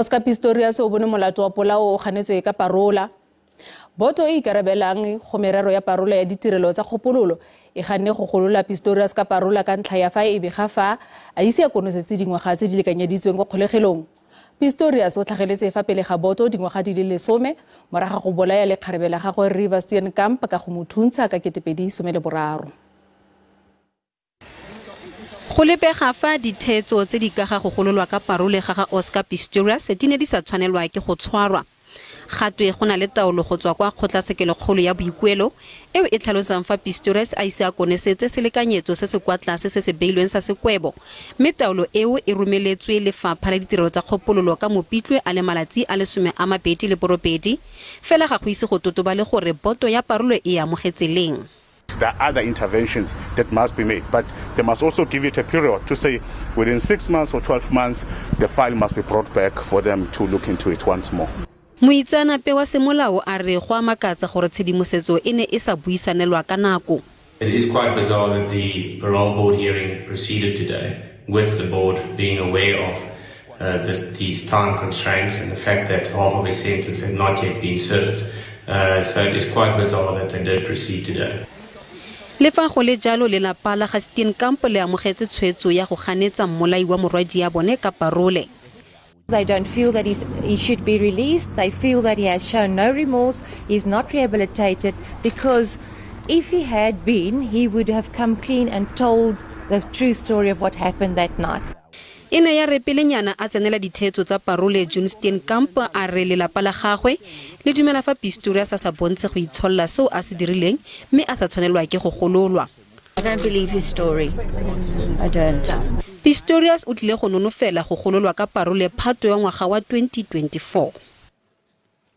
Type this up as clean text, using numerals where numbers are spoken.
Oscar Pistorius o bone molato wa polao o ganetswe ka parola. Boto ikarabellang go merero ya parola ya ditirelo tsa kgopololo e ganne go golola Pistorius ka parola ka ntlha ya fa e bega fa a ise a konesetse dingwaga tse di lekanyeditsweng go kgolegelong. Pistorius o tlhageletse fa pele ga Boto dingwaga di le lesome morago go bolaya lekgarebe la gagwe Reeva Steenkamp ka go mo thuntsha ka Pedi 13. Go lebega fa Ditheetso tse di ka ga go gololwa ka parole ga Oscar Pistorius di ne di sa tshwanelwa ke go tshwarwa. Gatwe go na le taolo go tswa kwa kgotlatshekelo ya boikuelo eo e tlhalosang fa Pistorius a ise a konesetse selekanyetso se se kwa tlase se se beilweng sa sekwebo mme taolo eo e romeletswe lefapha la ditirelo tsa kgopololo ka mopitlwe a le malatsi a lesome a mabedi le borobedi fela ga go ise go totoba le gore boto ya parole e amogetseleng. There are other interventions that must be made, but they must also give it a period to say within 6 months or 12 months, the file must be brought back for them to look into it once more. Moitseanape wa semolao a re go a makatsa gore tshedimosetso e ne e sa buisanelwa ka nako. It is quite bizarre that the parole board hearing proceeded today with the board being aware of these time constraints and the fact that half of his sentence had not yet been served. So it is quite bizarre that they did proceed today. Le fa go le jalo lelapa la ga Steenkamp le amogetse tshwetso ya go ganetsa mmolai wa morwadi ya bone ka parole. They don't feel that he should be released. They feel that he has shown no remorse. He's not rehabilitated because if he had been, he would have come clean and told the true story of what happened that night. Ene ya re pelenyana a tsenela Ditheetso tsa parole Steenkamp a re lelapa la gagwe le dumela fa Pistorius a sa bontshe go itsholla seo a se dirileng mme a sa tshwanelwa ke go gololwa. I don't believe his story. I don't. Pistorius o tlile go nonofela go gololwa ka parole Phatwe wa ngwaga wa 2024.